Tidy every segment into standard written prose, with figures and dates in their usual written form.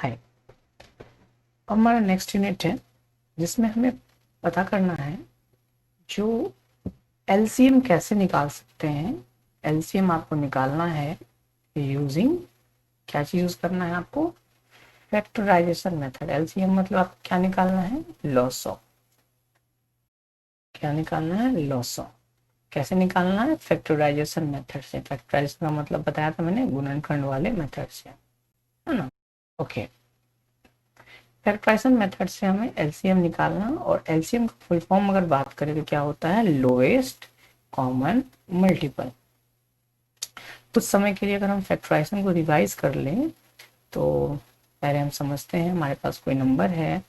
हाय। अब हमारा next unit है जिसमें हमें पता करना है जो एलसीएम कैसे निकाल सकते हैं। एलसीएम आपको निकालना है यूजिंग क्या चीज यूज करना है आपको, फैक्टराइजेशन मेथड। एलसीएम मतलब आपको क्या निकालना है, लॉसॉ। क्या निकालना है, लॉसॉ। कैसे निकालना है, फैक्टराइजेशन मेथड से। फैक्टराइजेशन का मतलब बताया था मैंने, गुणनखंड वाले मेथड से, है ना। ओके, फैक्टराइजेशन मेथड से हमें एलसीएम निकालना, और एलसीएम का फुल फॉर्म अगर बात करें तो क्या होता है, लोएस्ट कॉमन मल्टीपल। कुछ समय के लिए अगर हम फैक्टराइजेशन को रिवाइज कर लें तो पहले हम समझते हैं हमारे पास कोई नंबर है,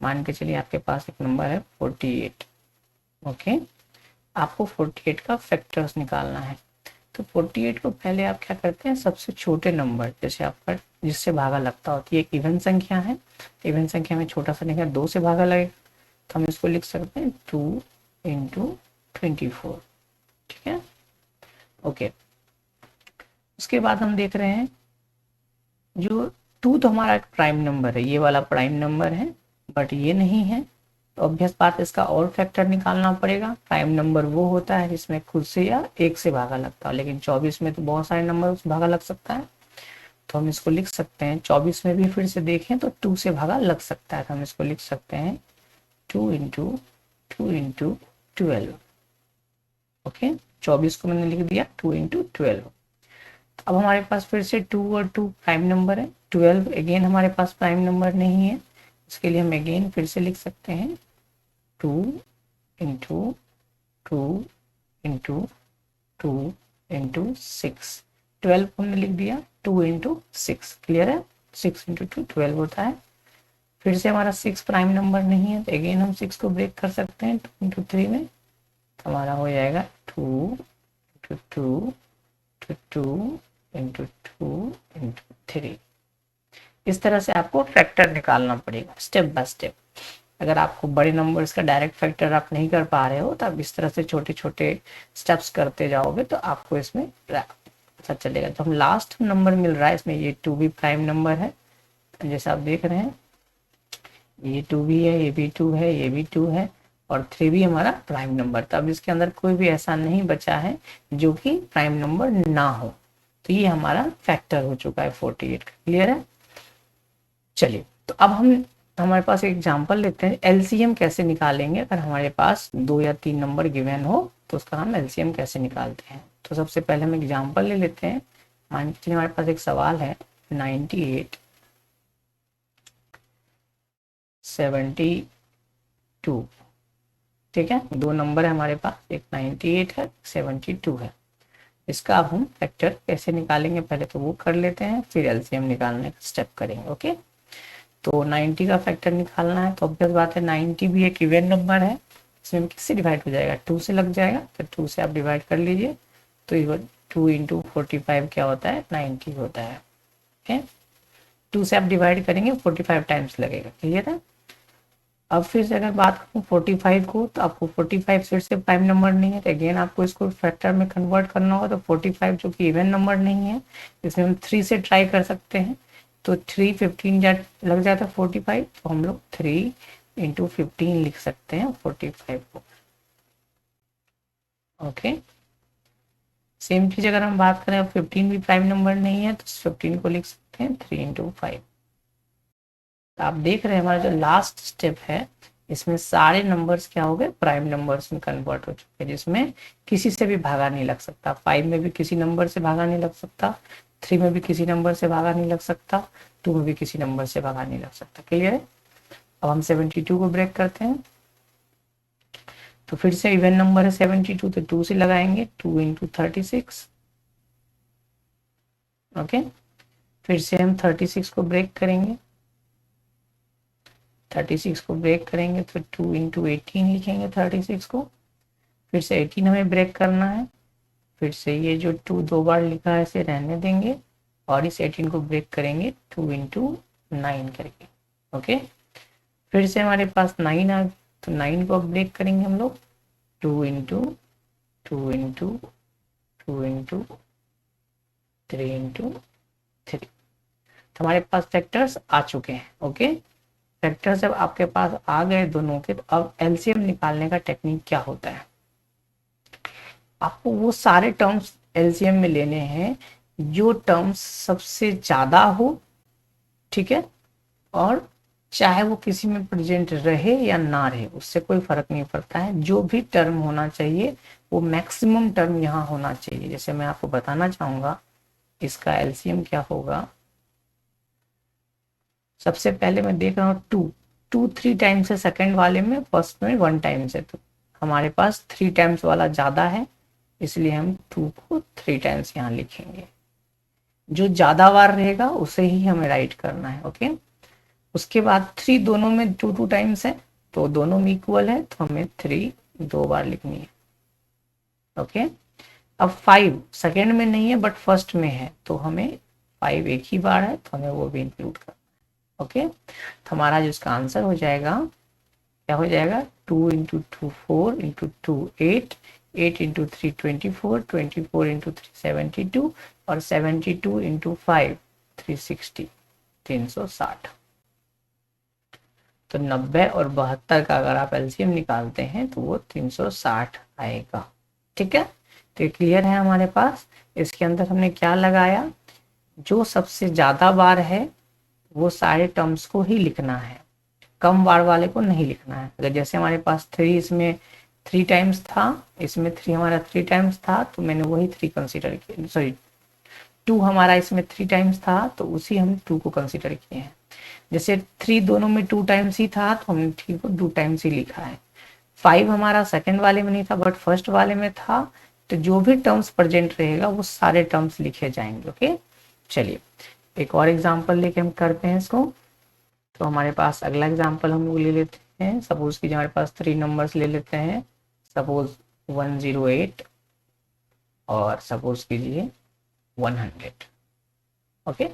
मान के चलिए आपके पास एक नंबर है 48। ओके, आपको 48 का फैक्टर्स निकालना है। तो 48 को पहले आप क्या करते हैं, सबसे छोटे नंबर जैसे आपका जिससे भागा लगता होती है, एक इवन संख्या है, इवन संख्या में छोटा सा संख्या 2 से भागा लगेगा, तो हम इसको लिख सकते हैं 2 इंटू 24। ठीक है, ओके। उसके बाद हम देख रहे हैं जो 2 तो हमारा एक प्राइम नंबर है, ये वाला प्राइम नंबर है, बट ये नहीं है, तो ऑब्वियस बात इसका और फैक्टर निकालना पड़ेगा। प्राइम नंबर वो होता है जिसमें खुद से या एक से भागा लगता है, लेकिन 24 में तो बहुत सारे नंबर से भागा लग सकता है, तो हम इसको लिख सकते हैं 24 में भी फिर से देखें तो 2 से भागा लग सकता है, तो हम इसको लिख सकते हैं 2 इंटू 12। ओके, 24 को मैंने लिख दिया 2 इंटू 12। अब हमारे पास फिर से 2 और 2 प्राइम नंबर है, 12 अगेन हमारे पास प्राइम नंबर नहीं है, इसके लिए हम अगेन फिर से लिख सकते हैं 2 इंटू 2 इंटू 2 इंटू 6। 12 को हमने लिख दिया 2 इंटू 6। क्लियर है, 6 इंटू 2 12 होता है। फिर से हमारा 6 प्राइम नंबर नहीं है, तो अगेन हम 6 को ब्रेक कर सकते हैं 2 इंटू 3 में, तो हमारा हो जाएगा 2 इंटू 2 इंटू 2 इंटू 3। इस तरह से आपको फैक्टर निकालना पड़ेगा स्टेप बाय स्टेप। अगर आपको बड़े नंबर्स का डायरेक्ट फैक्टर आप नहीं कर पा रहे हो, तो आप इस तरह से छोटे छोटे स्टेप्स करते जाओगे तो आपको इसमें पता चलेगा। तो हम लास्ट नंबर मिल रहा है इसमें, ये 2 भी प्राइम नंबर है, जैसे आप देख रहे हैं, ये 2 भी है, ये भी 2 है, ये भी 2 है, और 3 भी हमारा प्राइम नंबर। तो अब इसके अंदर कोई भी ऐसा नहीं बचा है जो कि प्राइम नंबर ना हो, तो ये हमारा फैक्टर हो चुका है 48 का। क्लियर है, चलिए। तो अब हम हमारे पास एक एग्जांपल लेते हैं, एलसीएम कैसे निकालेंगे अगर हमारे पास 2 या 3 नंबर गिवन हो, तो उसका हम एलसीएम कैसे निकालते हैं। तो सबसे पहले हम एग्जांपल ले लेते हैं। मान के चलिए हमारे पास एक सवाल है 98 72। ठीक है, 2 नंबर है हमारे पास, एक 98 है, 72 है। इसका अब हम फैक्टर कैसे निकालेंगे पहले तो वो कर लेते हैं, फिर एलसीएम निकालने का स्टेप करेंगे। ओके, तो 90 का फैक्टर निकालना है, तो ऑब्वियस बात है 90 भी एक इवन नंबर है, इसमें किससे डिवाइड हो जाएगा, 2 से लग जाएगा, तो 2 से आप डिवाइड कर लीजिए, तो 2 इंटू 45 क्या होता है, 90 होता है। ओके, 2 से आप डिवाइड करेंगे 45 टाइम्स लगेगा। क्लियर है। अब फिर से अगर बात करूँ 45 को, तो आपको 45 फिर से प्राइम नंबर नहीं है, तो अगेन आपको इसको फैक्टर में कन्वर्ट करना होगा। तो 45 जो कि इवन नंबर नहीं है, इसमें हम 3 से ट्राई कर सकते हैं, तो 3 15 लग जाता है 45, तो हम लोग 3 इंटू 15 लिख सकते हैं 45 को। ओके, सेम चीज अगर हम बात करें 15 भी प्राइम नंबर नहीं है, तो 15 को लिख सकते हैं 3 इंटू 5। आप देख रहे हैं हमारा जो लास्ट स्टेप है, इसमें सारे नंबर्स क्या हो गए, प्राइम नंबर्स में कन्वर्ट हो चुके हैं, जिसमें किसी से भी भागा नहीं लग सकता। 5 में भी किसी नंबर से भागा नहीं लग सकता, 3 में भी किसी नंबर से भागा नहीं लग सकता, 2 में भी किसी नंबर से भागा नहीं लग सकता। क्लियर है। अब हम 72 को ब्रेक करते हैं, तो फिर से इवन नंबर है 72, तो 2 से लगाएंगे 2 इंटू 36। ओके, फिर से हम 36 को ब्रेक करेंगे, 36 को ब्रेक करेंगे तो 2 इंटू 18 लिखेंगे 36 को। फिर से 18 हमें ब्रेक करना है, फिर से ये जो 2 2 बार लिखा है इसे रहने देंगे, और इस 18 को ब्रेक करेंगे 2 इंटू 9 करके। ओके, फिर से हमारे पास 9 आ, तो 9 को ब्रेक करेंगे हम लोग 2 इंटू 2 इंटू 2 इंटू 3 इंटू 3। तो हमारे पास फैक्टर्स आ चुके हैं। ओके, फैक्टर्स जब आपके पास आ गए दोनों के, तो अब एलसीएम निकालने का टेक्निक क्या होता है, आपको वो सारे टर्म्स एलसीएम में लेने हैं जो टर्म्स सबसे ज्यादा हो, ठीक है, और चाहे वो किसी में प्रेजेंट रहे या ना रहे उससे कोई फर्क नहीं पड़ता है, जो भी टर्म होना चाहिए वो मैक्सिमम टर्म यहाँ होना चाहिए। जैसे मैं आपको बताना चाहूंगा इसका एलसीएम क्या होगा। सबसे पहले मैं देख रहा हूँ टू, टू 3 टाइम्स है सेकंड वाले में, फर्स्ट में 1 टाइम्स है, तो हमारे पास 3 टाइम्स वाला ज्यादा है, इसलिए हम 2 को 3 टाइम्स यहाँ लिखेंगे। जो ज्यादा बार रहेगा उसे ही हमें राइट करना है। ओके, उसके बाद 3 दोनों में 2 टाइम्स है, तो दोनों में इक्वल है, तो हमें 3 2 बार लिखनी है। ओके, अब 5 सेकेंड में नहीं है बट फर्स्ट में है, तो हमें 5 एक ही बार है, तो हमें वो भी इंक्लूड करना है। ओके, तो हमारा जो इसका आंसर हो जाएगा, क्या हो जाएगा, 2 इंटू 2 4 इंटू 2 8, 8 इंटू 3 24, 24 इंटू 3 72, और 72 इंटू 5 360, 360। तो 90 और 72 का अगर आप एलसीएम निकालते हैं तो वो 360 आएगा। ठीक है, तो ये क्लियर है हमारे पास। इसके अंदर हमने क्या लगाया, जो सबसे ज्यादा बार है वो सारे टर्म्स को ही लिखना है, कम बार वाले को नहीं लिखना है। अगर जैसे हमारे पास 3 इसमें 3 टाइम्स था, इसमें 3 हमारा 3 टाइम्स था, तो मैंने वही 3 कंसिडर किया, सॉरी 2 हमारा इसमें 3 टाइम्स था, तो उसी हम 2 को कंसिडर किए हैं। जैसे 3 दोनों में 2 टाइम्स ही था, तो हमने 3 को 2 टाइम्स ही लिखा है। 5 हमारा सेकंड वाले में नहीं था बट फर्स्ट वाले में था, तो जो भी टर्म्स प्रेजेंट रहेगा वो सारे टर्म्स लिखे जाएंगे। ओके, चलिए एक और एग्जांपल लेके हम करते हैं इसको। तो हमारे पास अगला एग्जांपल हम लोग ले लेते हैं। सपोज की हमारे पास 3 नंबर्स ले लेते हैं, सपोज 108 और सपोज कीजिए 100। ओके,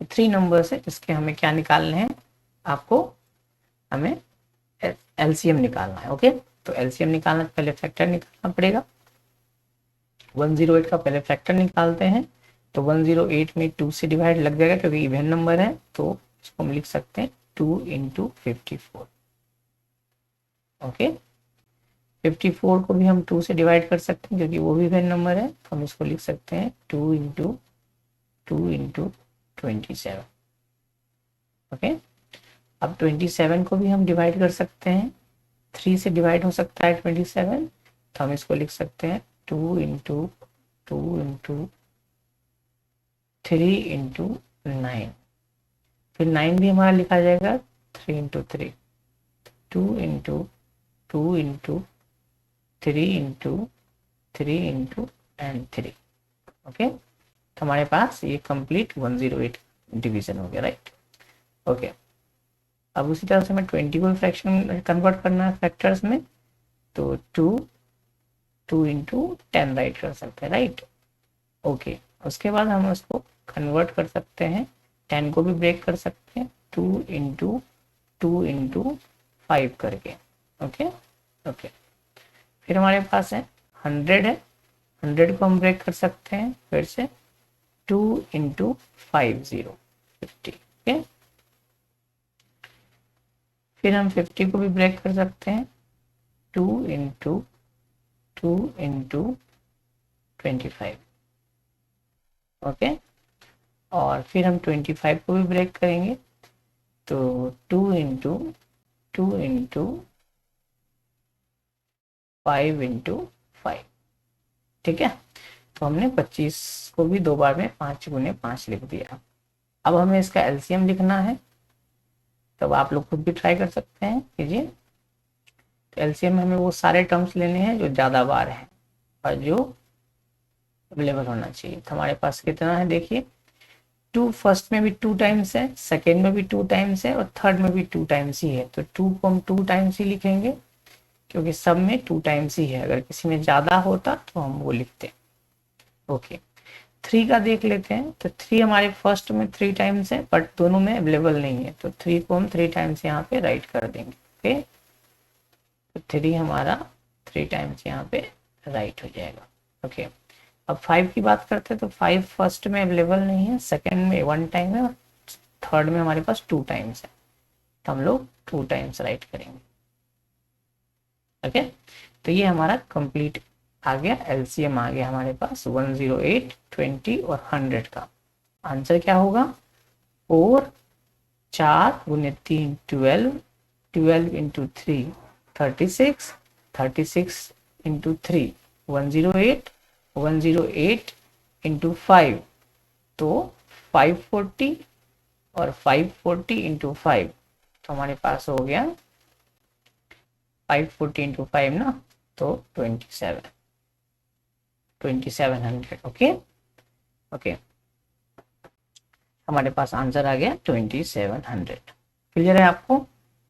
3 नंबर्स है, इसके हमें क्या निकालने हैं, आपको हमें एलसीएम निकालना है। ओके, तो एलसीएम निकालना पहले फैक्टर निकालना पड़ेगा। 108 का पहले फैक्टर निकालते हैं, तो 108 में 2 से डिवाइड लग जाएगा क्योंकि इवन नंबर है, तो इसको हम लिख सकते हैं 2 इंटू 54। ओके, 54 को भी हम 2 से डिवाइड कर सकते हैं क्योंकि वो भी इवन नंबर है, तो हम इसको लिख सकते हैं 2 इंटू 27। ओके, अब 27 को भी हम डिवाइड कर सकते हैं, 3 से डिवाइड हो सकता है 27, तो हम इसको लिख सकते हैं 2 इंटू 3 इंटू 9। फिर 9 भी हमारा लिखा जाएगा 3 into 3, 2 into 3 into 3 into and 3। Okay, तो हमारे पास ये कंप्लीट 108 डिवीजन हो गया, राइट। ओके, अब उसी तरह से हमें 20 को फ्रैक्शन कन्वर्ट करना है फैक्टर्स में, तो 2 इंटू 10 राइट कर सकते हैं, राइट। ओके, उसके बाद हम उसको कन्वर्ट कर सकते हैं, 10 को भी ब्रेक कर सकते हैं 2 इंटू 5 करके। ओके, ओके, फिर हमारे पास है 100 है, 100 को हम ब्रेक कर सकते हैं फिर से 2 इंटू 50, 50। ओके, फिर हम 50 को भी ब्रेक कर सकते हैं 2 इंटू 25। ओके, और फिर हम 25 को भी ब्रेक करेंगे, तो 2 इंटू 5 इंटू 5। ठीक है, तो हमने 25 को भी 2 बार में 5 गुने 5 लिख दिया। अब हमें इसका एलसीएम लिखना है, तब आप लोग खुद भी ट्राई कर सकते हैं, कीजिए। तो एलसीएम में हमें वो सारे टर्म्स लेने हैं जो ज़्यादा बार हैं और जो अवेलेबल होना चाहिए। तो हमारे पास कितना है देखिए, 2 फर्स्ट में भी 2 टाइम्स है, सेकेंड में भी 2 टाइम्स है और थर्ड में भी 2 टाइम्स ही है, तो 2 को हम 2 टाइम्स ही लिखेंगे क्योंकि सब में 2 टाइम्स ही है। अगर किसी में ज़्यादा होता तो हम वो लिखते। ओके, 3 का देख लेते हैं, तो 3 हमारे फर्स्ट में 3 टाइम्स है बट दोनों में अवेलेबल नहीं है, तो 3 को हम 3 टाइम्स यहाँ पे राइट कर देंगे। ओके, तो 3 हमारा 3 टाइम्स यहाँ पे राइट हो जाएगा। ओके, अब 5 की बात करते हैं, तो 5 फर्स्ट में अवेलेबल नहीं है, सेकेंड में 1 टाइम है और थर्ड में हमारे पास 2 टाइम्स है, तो हम लोग 2 टाइम्स राइट करेंगे। ओके, तो ये हमारा कंप्लीट आ गया, एलसीएम आ गया हमारे पास 108, 20 और 100 का। आंसर क्या होगा? 4, 4 गुने 3 12, 12 इंटू 3 36, 36 इंटू 3 108, 108 इंटू 5 तो 540 और 540 इंटू 5 तो हमारे पास हो गया 540 इंटू 5 ना, तो 2700। ओके ओके, हमारे पास आंसर आ गया 2700। क्लियर है आपको?